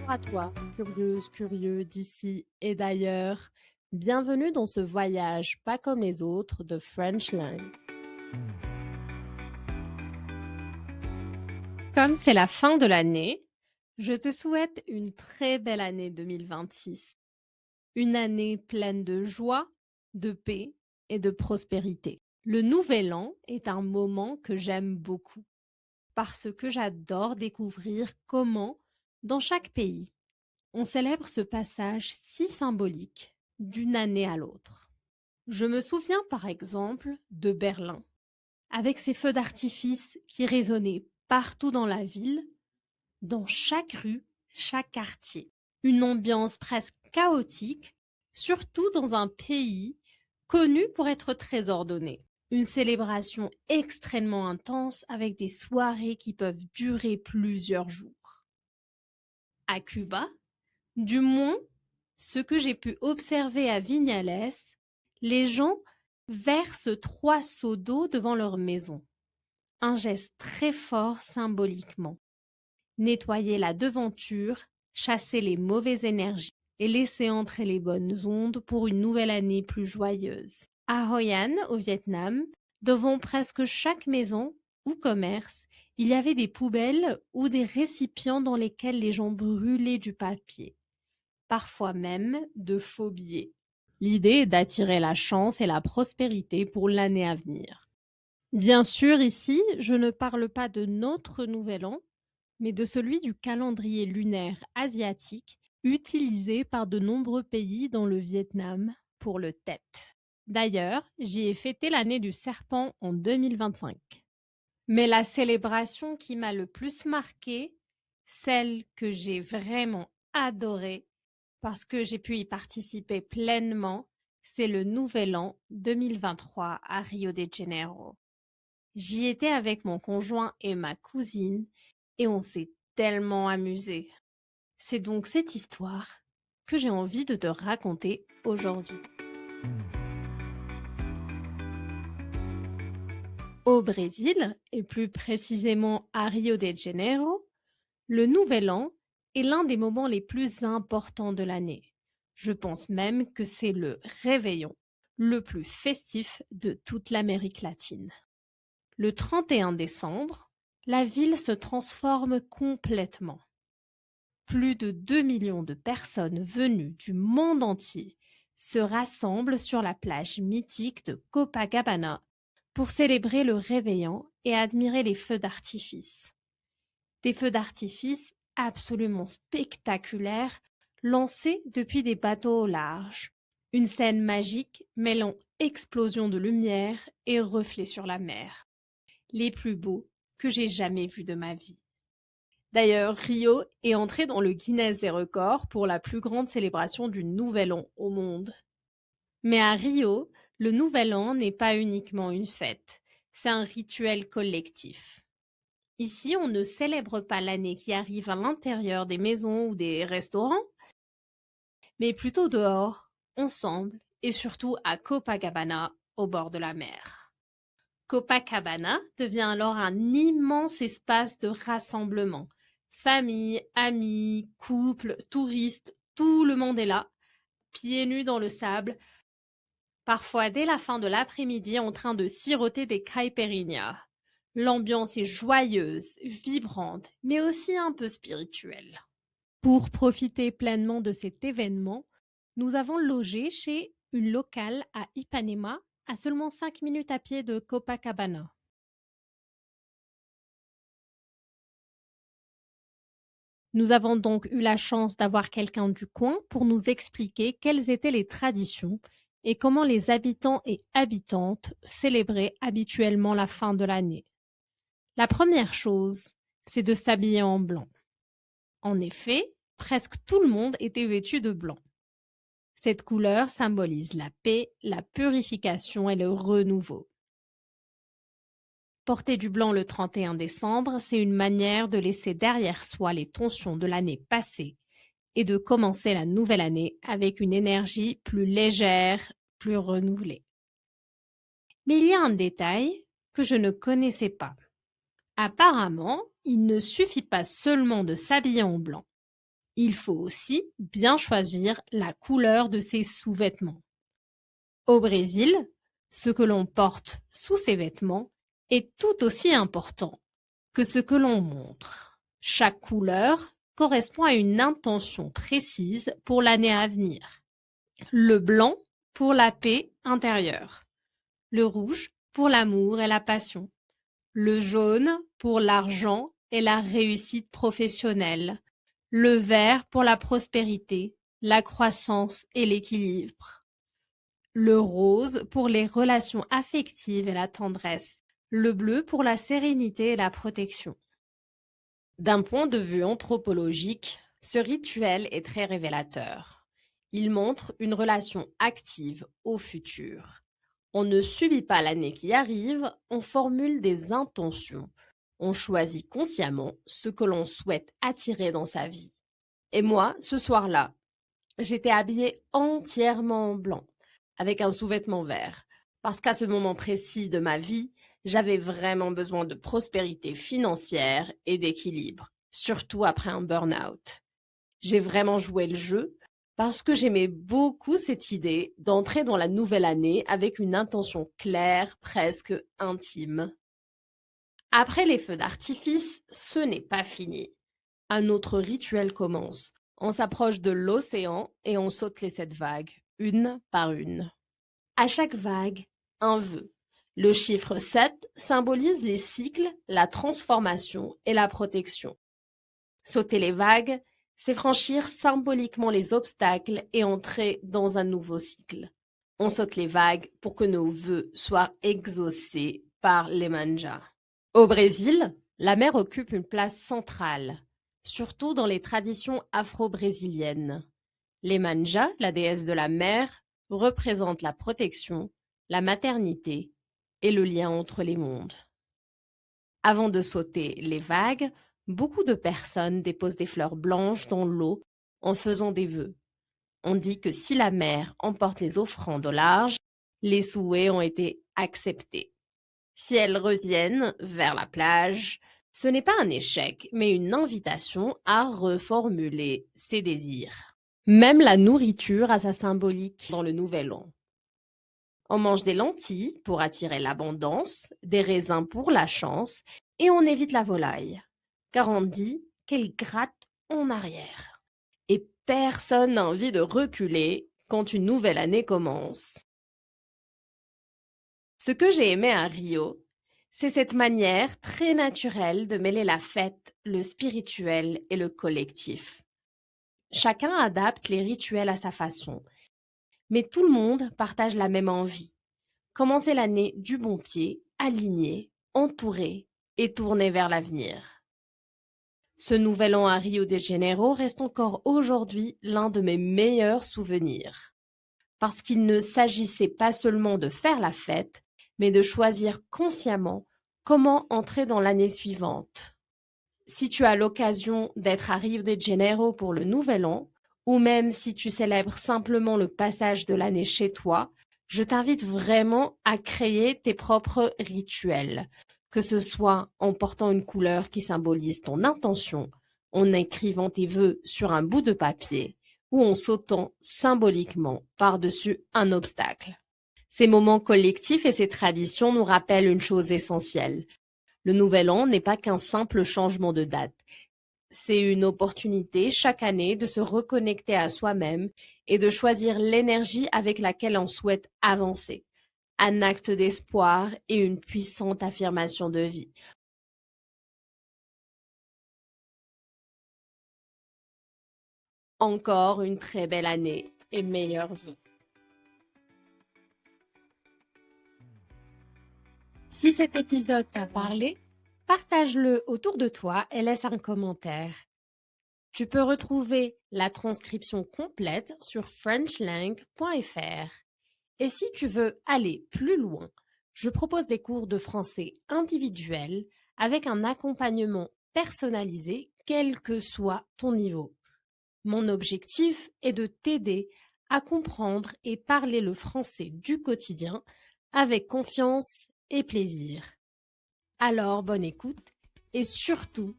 Bonjour à toi, curieuse, curieux d'ici et d'ailleurs. Bienvenue dans ce voyage pas comme les autres de Frenchland. Comme c'est la fin de l'année, je te souhaite une très belle année 2026. Une année pleine de joie, de paix et de prospérité. Le nouvel an est un moment que j'aime beaucoup parce que j'adore découvrir comment, dans chaque pays, on célèbre ce passage si symbolique d'une année à l'autre. Je me souviens par exemple de Berlin, avec ses feux d'artifice qui résonnaient partout dans la ville, dans chaque rue, chaque quartier. Une ambiance presque chaotique, surtout dans un pays connu pour être très ordonné. Une célébration extrêmement intense avec des soirées qui peuvent durer plusieurs jours. À Cuba, du moins, ce que j'ai pu observer à Vignales, les gens versent 3 seaux d'eau devant leur maison. Un geste très fort symboliquement. Nettoyer la devanture, chasser les mauvaises énergies et laisser entrer les bonnes ondes pour une nouvelle année plus joyeuse. À Hoi An, au Vietnam, devant presque chaque maison ou commerce, il y avait des poubelles ou des récipients dans lesquels les gens brûlaient du papier. Parfois même de faux billets. L'idée est d'attirer la chance et la prospérité pour l'année à venir. Bien sûr, ici, je ne parle pas de notre nouvel an, mais de celui du calendrier lunaire asiatique utilisé par de nombreux pays dans le Vietnam pour le Tet. D'ailleurs, j'y ai fêté l'année du serpent en 2025. Mais la célébration qui m'a le plus marquée, celle que j'ai vraiment adorée, parce que j'ai pu y participer pleinement, c'est le Nouvel An 2023 à Rio de Janeiro. J'y étais avec mon conjoint et ma cousine et on s'est tellement amusés. C'est donc cette histoire que j'ai envie de te raconter aujourd'hui. Au Brésil, et plus précisément à Rio de Janeiro, le Nouvel An est l'un des moments les plus importants de l'année. Je pense même que c'est le réveillon le plus festif de toute l'Amérique latine. Le 31 décembre, la ville se transforme complètement. Plus de 2 millions de personnes venues du monde entier se rassemblent sur la plage mythique de Copacabana pour célébrer le réveillon et admirer les feux d'artifice. Des feux d'artifice absolument spectaculaires lancés depuis des bateaux au large. Une scène magique mêlant explosion de lumière et reflets sur la mer. Les plus beaux que j'ai jamais vus de ma vie. D'ailleurs, Rio est entré dans le Guinness des records pour la plus grande célébration du Nouvel An au monde. Mais à Rio, le Nouvel An n'est pas uniquement une fête, c'est un rituel collectif. Ici, on ne célèbre pas l'année qui arrive à l'intérieur des maisons ou des restaurants, mais plutôt dehors, ensemble, et surtout à Copacabana, au bord de la mer. Copacabana devient alors un immense espace de rassemblement. Famille, amis, couples, touristes, tout le monde est là, pieds nus dans le sable, parfois dès la fin de l'après-midi en train de siroter des caipirinhas. L'ambiance est joyeuse, vibrante, mais aussi un peu spirituelle. Pour profiter pleinement de cet événement, nous avons logé chez une locale à Ipanema, à seulement 5 minutes à pied de Copacabana. Nous avons donc eu la chance d'avoir quelqu'un du coin pour nous expliquer quelles étaient les traditions et comment les habitants et habitantes célébraient habituellement la fin de l'année. La première chose, c'est de s'habiller en blanc. En effet, presque tout le monde était vêtu de blanc. Cette couleur symbolise la paix, la purification et le renouveau. Porter du blanc le 31 décembre, c'est une manière de laisser derrière soi les tensions de l'année passée et de commencer la nouvelle année avec une énergie plus légère, plus renouvelée. Mais il y a un détail que je ne connaissais pas. Apparemment, il ne suffit pas seulement de s'habiller en blanc. Il faut aussi bien choisir la couleur de ses sous-vêtements. Au Brésil, ce que l'on porte sous ses vêtements est tout aussi important que ce que l'on montre. Chaque couleur correspond à une intention précise pour l'année à venir. Le blanc pour la paix intérieure, le rouge pour l'amour et la passion, le jaune pour l'argent et la réussite professionnelle, le vert pour la prospérité, la croissance et l'équilibre, le rose pour les relations affectives et la tendresse, le bleu pour la sérénité et la protection. D'un point de vue anthropologique, ce rituel est très révélateur. Il montre une relation active au futur. On ne subit pas l'année qui arrive, on formule des intentions. On choisit consciemment ce que l'on souhaite attirer dans sa vie. Et moi, ce soir-là, j'étais habillée entièrement en blanc, avec un sous-vêtement vert, parce qu'à ce moment précis de ma vie, j'avais vraiment besoin de prospérité financière et d'équilibre, surtout après un burn-out. J'ai vraiment joué le jeu parce que j'aimais beaucoup cette idée d'entrer dans la nouvelle année avec une intention claire, presque intime. Après les feux d'artifice, ce n'est pas fini. Un autre rituel commence. On s'approche de l'océan et on saute les 7 vagues, une par une. À chaque vague, un vœu. Le chiffre 7 symbolise les cycles, la transformation et la protection. Sauter les vagues, c'est franchir symboliquement les obstacles et entrer dans un nouveau cycle. On saute les vagues pour que nos vœux soient exaucés par les manjas. Au Brésil, la mer occupe une place centrale, surtout dans les traditions afro-brésiliennes. Les manjas, la déesse de la mer, représentent la protection, la maternité et le lien entre les mondes. Avant de sauter les vagues, beaucoup de personnes déposent des fleurs blanches dans l'eau en faisant des vœux. On dit que si la mer emporte les offrandes au large, les souhaits ont été acceptés. Si elles reviennent vers la plage, ce n'est pas un échec, mais une invitation à reformuler ses désirs. Même la nourriture a sa symbolique dans le Nouvel An. On mange des lentilles pour attirer l'abondance, des raisins pour la chance, et on évite la volaille, car on dit qu'elle gratte en arrière. Et personne n'a envie de reculer quand une nouvelle année commence. Ce que j'ai aimé à Rio, c'est cette manière très naturelle de mêler la fête, le spirituel et le collectif. Chacun adapte les rituels à sa façon, mais tout le monde partage la même envie. Commencer l'année du bon pied, aligné, entouré et tourné vers l'avenir. Ce nouvel an à Rio de Janeiro reste encore aujourd'hui l'un de mes meilleurs souvenirs. Parce qu'il ne s'agissait pas seulement de faire la fête, mais de choisir consciemment comment entrer dans l'année suivante. Si tu as l'occasion d'être à Rio de Janeiro pour le Nouvel An, ou même si tu célèbres simplement le passage de l'année chez toi, je t'invite vraiment à créer tes propres rituels, que ce soit en portant une couleur qui symbolise ton intention, en écrivant tes vœux sur un bout de papier, ou en sautant symboliquement par-dessus un obstacle. Ces moments collectifs et ces traditions nous rappellent une chose essentielle. Le Nouvel An n'est pas qu'un simple changement de date. C'est une opportunité chaque année de se reconnecter à soi-même et de choisir l'énergie avec laquelle on souhaite avancer. Un acte d'espoir et une puissante affirmation de vie. Encore une très belle année et meilleure vie. Si cet épisode t'a parlé, partage-le autour de toi et laisse un commentaire. Tu peux retrouver la transcription complète sur frenchlang.fr. Et si tu veux aller plus loin, je propose des cours de français individuels avec un accompagnement personnalisé, quel que soit ton niveau. Mon objectif est de t'aider à comprendre et parler le français du quotidien avec confiance et plaisir. Alors, bonne écoute et surtout,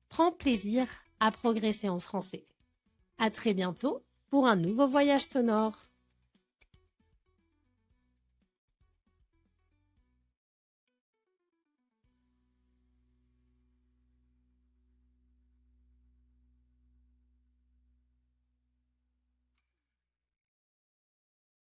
prends plaisir à progresser en français. À très bientôt pour un nouveau voyage sonore.